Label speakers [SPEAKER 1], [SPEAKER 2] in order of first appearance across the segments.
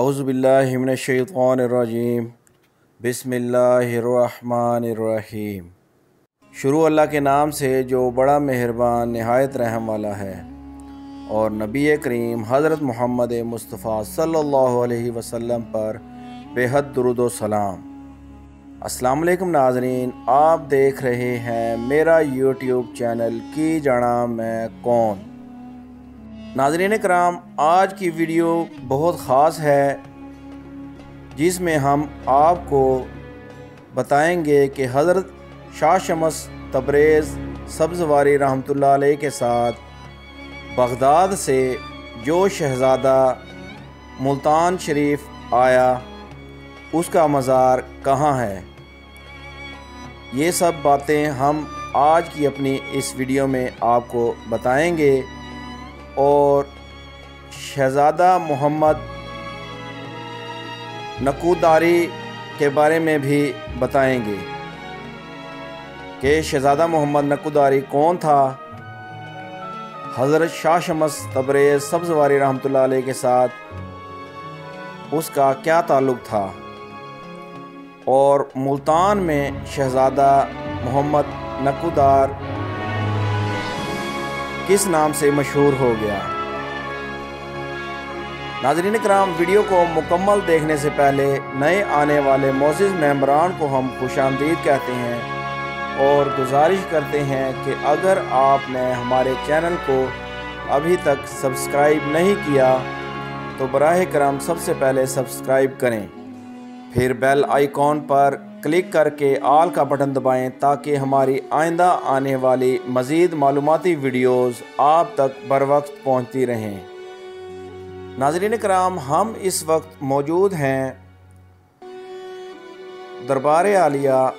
[SPEAKER 1] अऊज़ु बिल्लाहि मिनश्शैतानिर्रजीम बिस्मिल्लाहिर्रहमानिर्रहीम। शुरू अल्लाह के नाम से जो बड़ा मेहरबान नहायत रहम वाला है, और नबी करीम हज़रत मोहम्मद मुस्तफ़ा सल्लल्लाहु अलैहि वसल्लम पर बेहद दुरूद व सलाम। अस्सलाम वालेकुम नाज़रीन, आप देख रहे हैं मेरा यूट्यूब चैनल की जाना मैं कौन। नाज़रीन कराम, आज की वीडियो बहुत ख़ास है, जिसमें हम आपको बताएंगे कि हज़रत शाह शम्स तबरेज़ सब्ज़वारी रहमतुल्लाह अलैह के साथ बगदाद से जो शहज़ादा मुल्तान शरीफ आया, उसका मज़ार कहाँ है। ये सब बातें हम आज की अपनी इस वीडियो में आपको बताएंगे और शहज़ादा मोहम्मद नकूदारी के बारे में भी बताएंगे कि शहज़ादा मोहम्मद नकूदारी कौन था, हज़रत शाह शम्स तबरेज़ सब्ज़वारी रहमतुल्लाह अलैह के साथ उसका क्या ताल्लुक़ था, और मुल्तान में शहज़ादा मोहम्मद नकूदार किस नाम से मशहूर हो गया। नाज़रीन कराम, वीडियो को मुकम्मल देखने से पहले नए आने वाले मोअज़्ज़िज़ मेंबरान को हम खुशामदीद कहते हैं और गुजारिश करते हैं कि अगर आपने हमारे चैनल को अभी तक सब्सक्राइब नहीं किया तो बराह करम सबसे पहले सब्सक्राइब करें, फिर बेल आइकॉन पर क्लिक करके ऑल का बटन दबाएं ताकि हमारी आइंदा आने वाली मज़ीद मालूमाती वीडियोज़ आप तक बर वक्त पहुँचती रहें। नाज़रीन कराम, हम इस वक्त मौजूद हैं दरबार आलिया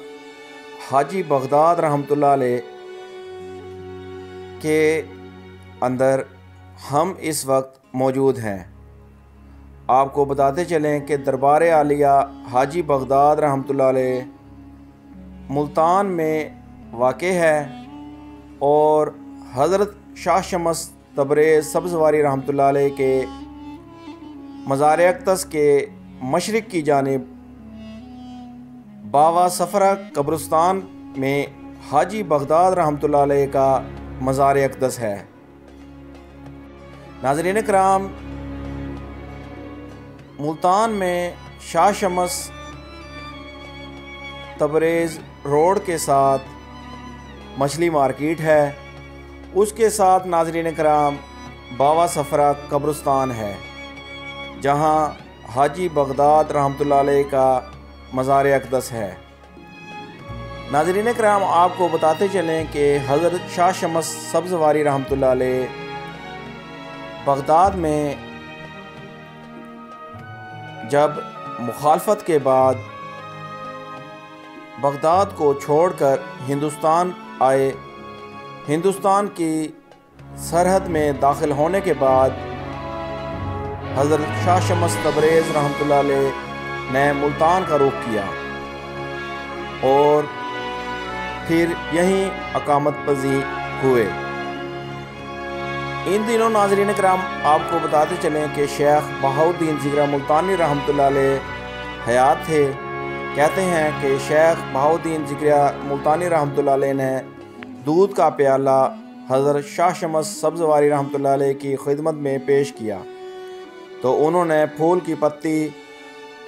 [SPEAKER 1] हाजी बगदाद रहमतुल्लाह अलैह के अंदर हम इस वक्त मौजूद हैं। आपको बताते चलें कि दरबार आलिया हाजी बगदाद रहमतुल्लाह अलैह मुल्तान में वाक़े है और हज़रत शाह शम्स तबरेज़ सब्ज़वारी रहमतुल्लाह अलैह के मज़ार अक़दस के मशरिक़ की जानिब बावा सफ़रा कब्रिस्तान में हाजी बगदाद रहमतुल्लाह अलैह का मज़ार अक़दस है। नाज़रीन कराम, मुल्तान में शाह शम्स तबरेज़ रोड के साथ मछली मार्केट है, उसके साथ नाज़रीन कराम बावा सफ़रा कब्रिस्तान है, जहां हाजी बगदाद रहमतुल्लाह अलैह का मज़ार अक़दस है। नाज़रीन कराम, आपको बताते चलें कि हज़रत शाह शम्स सब्ज़वारी रहमतुल्लाह अलैह बगदाद में जब मुखालफत के बाद बगदाद को छोड़कर हिंदुस्तान आए, हिंदुस्तान की सरहद में दाखिल होने के बाद हज़रत शाह शम्स तबरेज़ रहमतुल्लाह अलैह ने मुल्तान का रुख किया और फिर यहीं अकामत पज़ीर हुए। इन दिनों नाज़रीन कराम, आपको बताते चलें कि शेख बहाउद्दीन ज़िगरा मुल्तानी रहमतुल्लाह अलैह हयात थे। कहते हैं कि शेख बहाउद्दीन ज़िगरा मुल्तानी रहमतुल्लाह अलैह ने दूध का प्याला हज़रत शाह शम्स सब्ज़वारी रहमतुल्लाह अलैह की खिदमत में पेश किया, तो उन्होंने फूल की पत्ती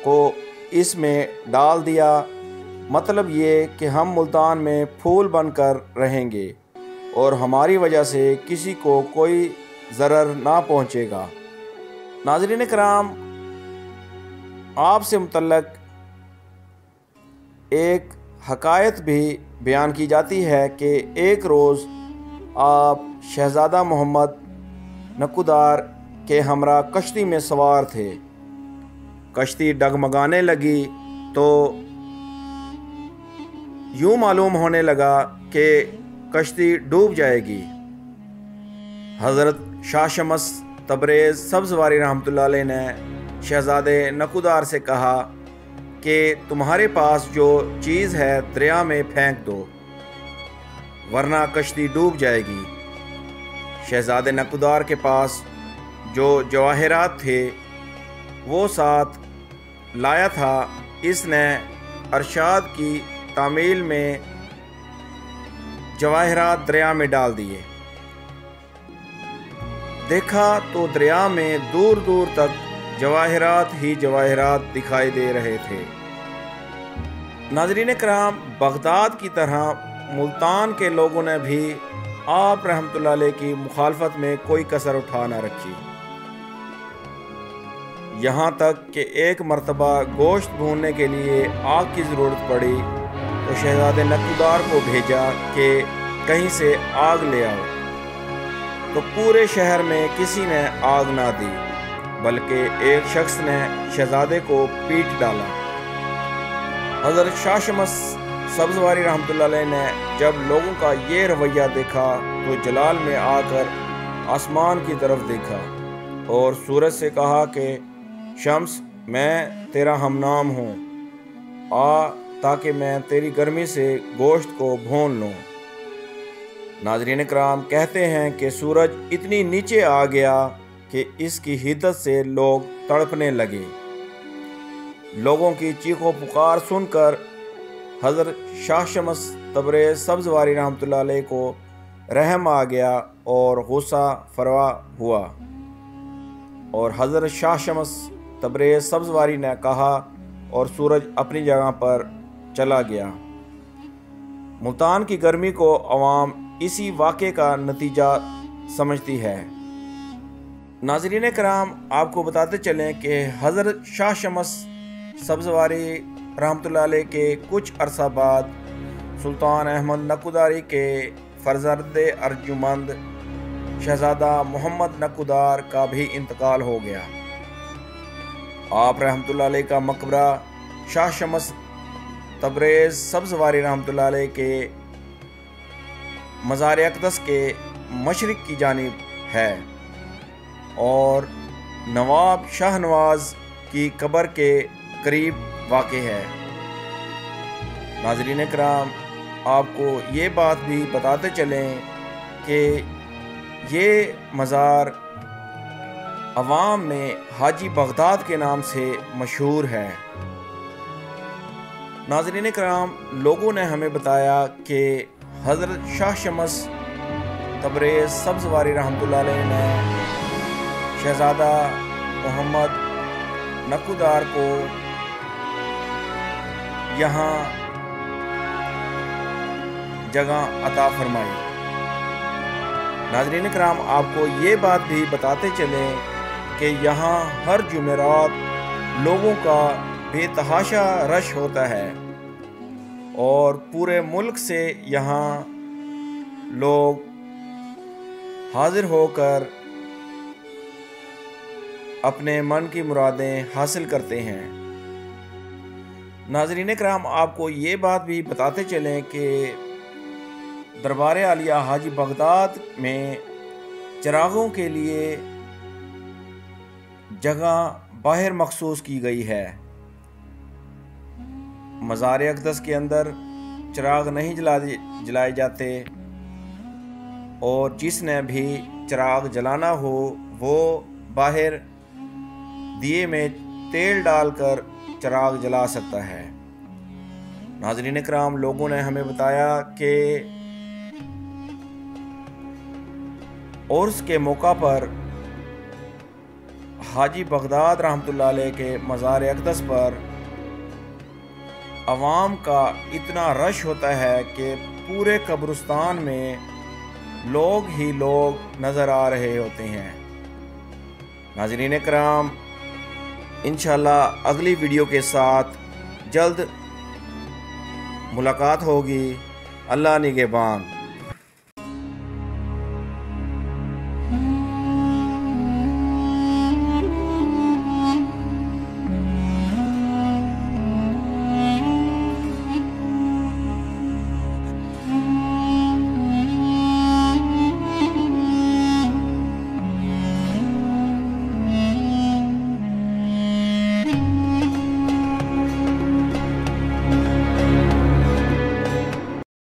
[SPEAKER 1] को इसमें डाल दिया। मतलब ये कि हम मुल्तान में फूल बनकर रहेंगे और हमारी वजह से किसी को कोई ज़रर ना पहुँचेगा। नाज़रीन कराम, आपसे मुतल्लक़ एक हकायत भी बयान की जाती है कि एक रोज़ आप शहज़ादा मोहम्मद नकूदार के हमरा कश्ती में सवार थे। कश्ती डगमगाने लगी तो यूँ मालूम होने लगा कि कश्ती डूब जाएगी। हज़रत शाह शम्स तबरेज़ सब्ज़वारी रहमतुल्लाह अलैह ने शहज़ादे नकूदार से कहा कि तुम्हारे पास जो चीज़ है दरिया में फेंक दो, वरना कश्ती डूब जाएगी। शहज़ादे नकूदार के पास जो जवाहरात थे وہ ساتھ لایا تھا، اس نے ارشاد کی تعمیل میں جواہرات دریا میں ڈال دیے۔ دیکھا تو دریا میں دور دور تک جواہرات ہی جواہرات دکھائی دے رہے تھے۔ ناظرین کرام، بغداد کی طرح ملتان کے لوگوں نے بھی آپ رحمۃ اللہ علیہ کی مخالفت میں کوئی کسر اٹھا نہ رکھی، یہاں تک کہ ایک مرتبہ گوشت بھوننے کے لیے آگ کی ضرورت پڑی تو شہزادے نکودار کو بھیجا کہ کہیں سے آگ لے آؤ، تو پورے شہر میں کسی نے آگ نہ دی، بلکہ ایک شخص نے شہزادے کو پیٹ ڈالا۔ حضرت شاہ شمس سبزواری رحمۃ اللہ علیہ نے جب لوگوں کا یہ رویہ دیکھا تو جلال میں آ کر آسمان کی طرف دیکھا اور سورج سے کہا کہ شمس، میں تیرا ہم نام ہوں، آ تاکہ میں تیری گرمی سے گوشت کو بھون لوں۔ ناظرین کرام، کہتے ہیں کہ سورج اتنی نیچے آ گیا کہ اس کی حدت سے لوگ تڑپنے لگے۔ لوگوں کی چیخ و پکار سن کر حضرت شاہ شمس تبریز سبزواری رحمۃ اللہ علیہ کو رحم آ گیا اور غصہ فروا ہوا، اور حضرت شاہ شمس تبریز سبزواری نے کہا اور سورج اپنی جگہ پر چلا گیا۔ ملتان کی گرمی کو عوام اسی واقعے کا نتیجہ سمجھتی ہے۔ ناظرین کرام، آپ کو بتاتے چلیں کہ حضرت شاہ شمس سبزواری رحمۃ اللہ علیہ کے کچھ عرصہ بعد سلطان احمد نکوداری کے فرزند ارجمند شہزادہ محمد نکودار کا بھی انتقال ہو گیا۔ آپ رحمۃ اللہ علیہ کا مقبرہ شاہ شمس تبریز سبزواری رحمۃ اللہ علیہ کے مزار اقدس کے مشرق کی جانب ہے اور نواب شاہ نواز کی قبر کے قریب واقع ہے۔ ناظرین کرام، آپ کو یہ بات بھی بتاتے چلیں کہ یہ مزار عوام میں حاجی بغداد کے نام سے مشہور ہے۔ ناظرین کرام، لوگوں نے ہمیں بتایا کہ حضرت شاہ شمس تبریز سبزواری رحمۃ اللہ علیہ نے شہزادہ محمد نکودار کو یہاں جگہ عطا فرمائی۔ ناظرین کرام، آپ کو یہ بات بھی بتاتے چلیں کہ یہاں ہر جمعرات لوگوں کا بے تحاشا رش ہوتا ہے اور پورے ملک سے یہاں لوگ حاضر ہو کر اپنے من کی مرادیں حاصل کرتے ہیں۔ ناظرین کرام، آپ کو یہ بات بھی بتاتے چلیں کہ دربار عالیہ حاجی بغداد میں چراغوں کے لیے جگہ باہر مخصوص کی گئی ہے۔ مزار اقدس کے اندر چراغ نہیں جلائے جاتے اور جس نے بھی چراغ جلانا ہو وہ باہر دیے میں تیل ڈال کر چراغ جلا سکتا ہے۔ ناظرین کرام، لوگوں نے ہمیں بتایا کہ عرس کے موقع پر حاجی بغداد رحمۃ اللہ علیہ کے مزار اقدس پر عوام کا اتنا رش ہوتا ہے کہ پورے قبرستان میں لوگ ہی لوگ نظر آ رہے ہوتے ہیں۔ ناظرین کرام، انشاءاللہ اگلی ویڈیو کے ساتھ جلد ملاقات ہوگی۔ اللہ نگہبان۔